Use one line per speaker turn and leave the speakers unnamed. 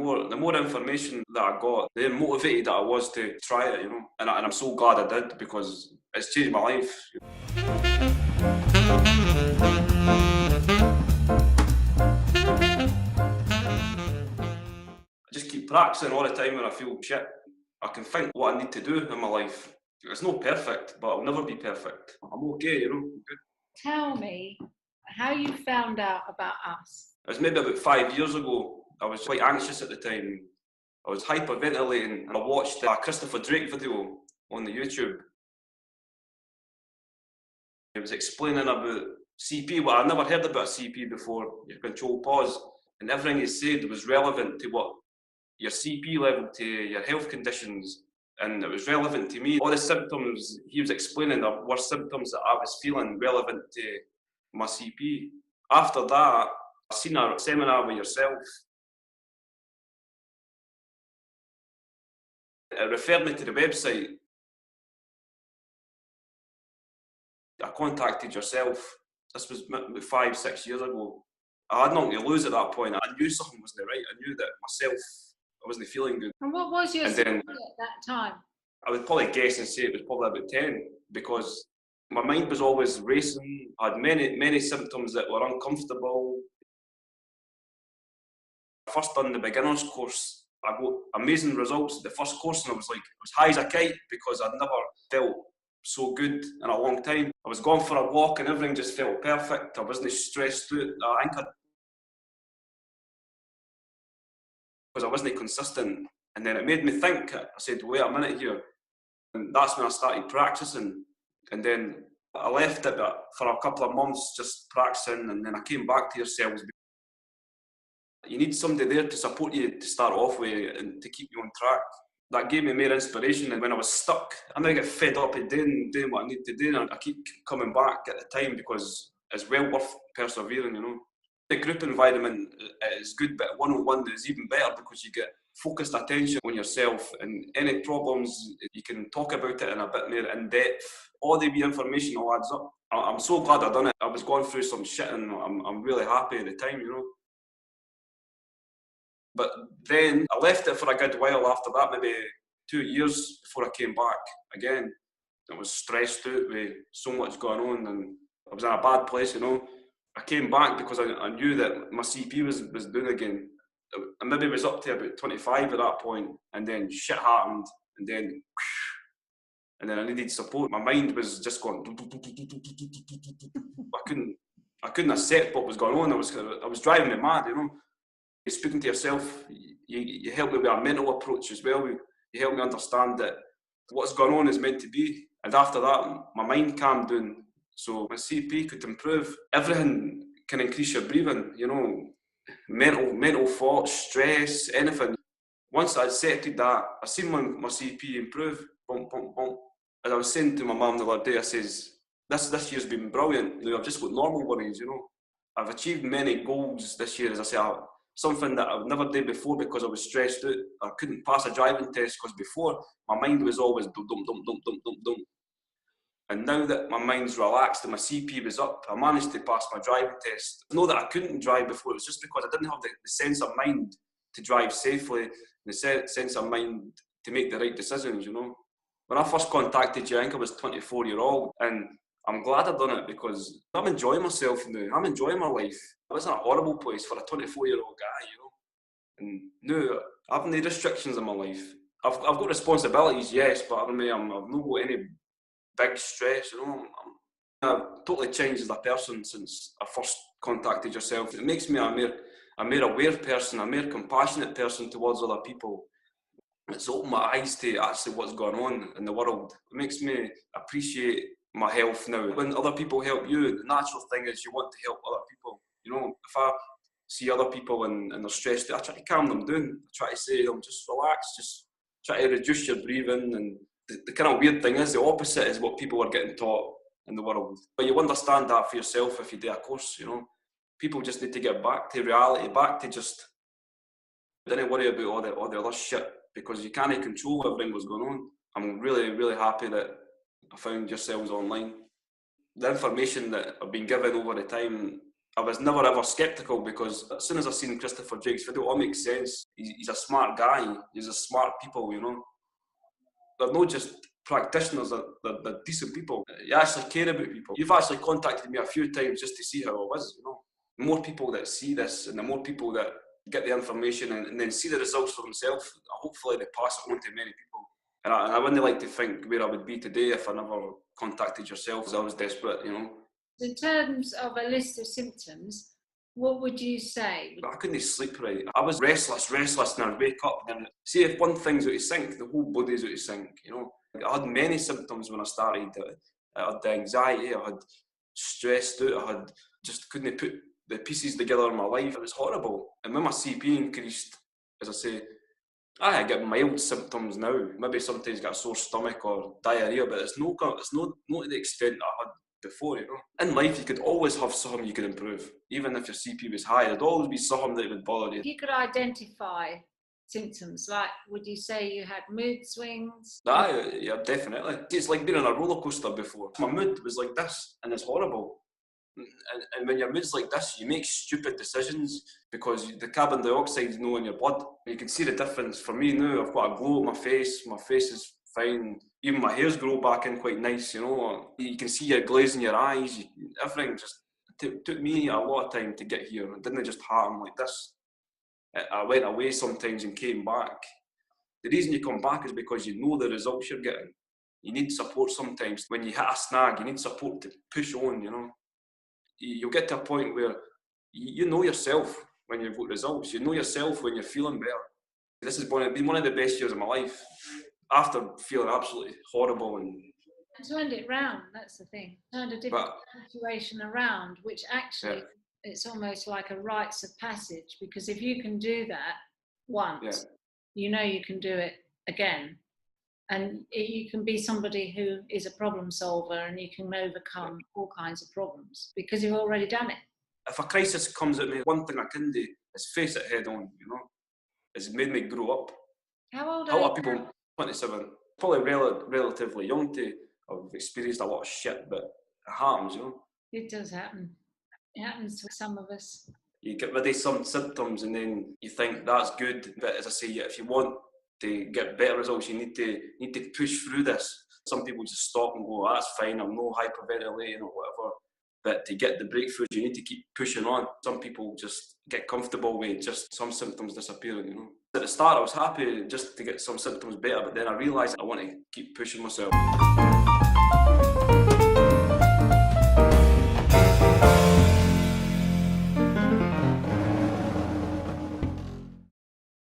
more information that I got, the more motivated that I was to try it, and I'm so glad I did, because it's changed my life. I just keep practicing all the time when I feel shit. I can think what I need to do in my life. It's not perfect, but I'll never be perfect. I'm okay, good.
Tell me how you found out about us.
It was maybe about 5 years ago. I was quite anxious at the time. I was hyperventilating, and I watched a Christopher Drake video on the YouTube. He was explaining about CP, what I'd never heard about CP before, your controlled pause, and everything he said was relevant to what your CP level, to your health conditions, and it was relevant to me. All the symptoms he was explaining were symptoms that I was feeling relevant to my CP. After that, I seen a seminar with yourself. It referred me to the website. I contacted yourself. This was maybe 5-6 years ago. I had nothing to lose at that point. I knew something wasn't right. I knew that myself, I wasn't feeling good.
And what was your CP at that time?
I would probably guess and say it was probably about 10, because my mind was always racing. I had many symptoms that were uncomfortable. First done the beginner's course, I got amazing results. The first course, and I was high as a kite, because I'd never felt so good in a long time. I was going for a walk and everything just felt perfect. I wasn't stressed out. I think because I wasn't consistent. And then it made me think. I said, wait a minute here. And that's when I started practicing. And then I left it for a couple of months just practicing, and then I came back to yourselves. You need somebody there to support you to start off with and to keep you on track. That gave me more inspiration, and when I was stuck, I might get fed up of doing what I need to do, and I keep coming back at the time, because it's well worth persevering, The group environment is good, but one-on-one is even better, because you get focused attention on yourself, and any problems, you can talk about it in a bit more in depth. All the information all adds up. I'm so glad I done it. I was going through some shit, and I'm really happy at the time, But then I left it for a good while after that, maybe 2 years before I came back again. I was stressed out with so much going on, and I was in a bad place, I came back because I knew that my CP was down again. I maybe was up to about 25 at that point, and then shit happened, and then I needed support. My mind was just going. I couldn't accept what was going on. I was driving me mad, You're speaking to yourself, you help me with a mental approach as well. You help me understand that what's going on is meant to be. And after that, my mind calmed down. So my CP could improve. Everything can increase your breathing, mental thoughts, stress, anything. Once I accepted that, I seen my CP improve. Boom, boom, boom. As I was saying to my mum the other day, I says, this year's been brilliant. I've just got normal worries, I've achieved many goals this year, as I say. Something that I've never done before, because I was stressed out. I couldn't pass a driving test, because before my mind was always dum dum dum dum dum dum dum. And now that my mind's relaxed and my CP was up, I managed to pass my driving test. I know that I couldn't drive before. It was just because I didn't have the sense of mind to drive safely, the sense of mind to make the right decisions, When I first contacted you, I think I was 24-year-old, and I'm glad I've done it, because I'm enjoying myself now. I'm enjoying my life. It wasn't a horrible place for a 24-year-old guy, And now I've no restrictions in my life. I've got responsibilities, yes, but I've not got any big stress, I've totally changed as a person since I first contacted yourself. It makes me a more aware person, a more compassionate person towards other people. It's opened my eyes to actually what's going on in the world. It makes me appreciate my health now. When other people help you, the natural thing is you want to help other people. If I see other people and they're stressed, I try to calm them down. I try to say to them, just relax, just try to reduce your breathing. And the kind of weird thing is, the opposite is what people are getting taught in the world. But you understand that for yourself if you do a course, People just need to get back to reality, back to just, don't worry about all the other shit, because you can't control everything that's going on. I'm really, really happy that I found yourselves online. The information that I've been given over the time, I was never ever sceptical, because as soon as I seen Christopher Drake's video, it all makes sense. He's a smart guy. He's a smart people, you know. They're not just practitioners, they're decent people. You actually care about people. You've actually contacted me a few times just to see how I was, you know. The more people that see this, and the more people that get the information and then see the results for themselves, hopefully they pass it on to many people. And I wouldn't like to think where I would be today if I never contacted yourself, because I was desperate, you know.
In terms of a list of symptoms, what would you say?
I couldn't sleep right. I was restless, and I'd wake up and see if one thing's out of sync, the whole body's out of sync, you know. I had many symptoms when I started. I had anxiety, I had stressed out, I had just couldn't put the pieces together in my life. It was horrible. And when my CP increased, as I say, I get mild symptoms now. Maybe sometimes get a sore stomach or diarrhea, but it's not to the extent I had before, you know. In life, you could always have something you could improve. Even if your CP was high, there'd always be something that would bother you.
If you could identify symptoms, like, would you say you had mood swings?
Yeah, definitely. It's like being on a roller coaster before. My mood was like this, and it's horrible. And when your mood's like this, you make stupid decisions because the carbon dioxide's no in your blood. You can see the difference. For me now, I've got a glow on my face is fine. Even my hair's grown back in quite nice, you know. You can see your glaze in your eyes. Everything just took me a lot of time to get here. It didn't just happen like this. I went away sometimes and came back. The reason you come back is because you know the results you're getting. You need support sometimes. When you hit a snag, you need support to push on, you know. You'll get to a point where you know yourself when you've got results. You know yourself when you're feeling better. This has been one of the best years of my life, after feeling absolutely horrible. And
turned it round, that's the thing. Turned a different situation around, which actually, it's almost like a rites of passage, because if you can do that once, you know you can do it again. And you can be somebody who is a problem solver, and you can overcome all kinds of problems because you've already done it.
If a crisis comes at me, one thing I can do is face it head on, you know. It's made me grow up.
How old
are you? A lot of people, 27, probably relatively young to have experienced a lot of shit, but it happens, you know.
It does happen. It happens to some of us.
You get rid of some symptoms and then you think that's good, but as I say, if you want to get better results, you need to push through this. Some people just stop and go, that's fine, I'm no hyperventilating or whatever. But to get the breakthroughs, you need to keep pushing on. Some people just get comfortable with just some symptoms disappearing, you know. At the start, I was happy just to get some symptoms better, but then I realised I want to keep pushing myself.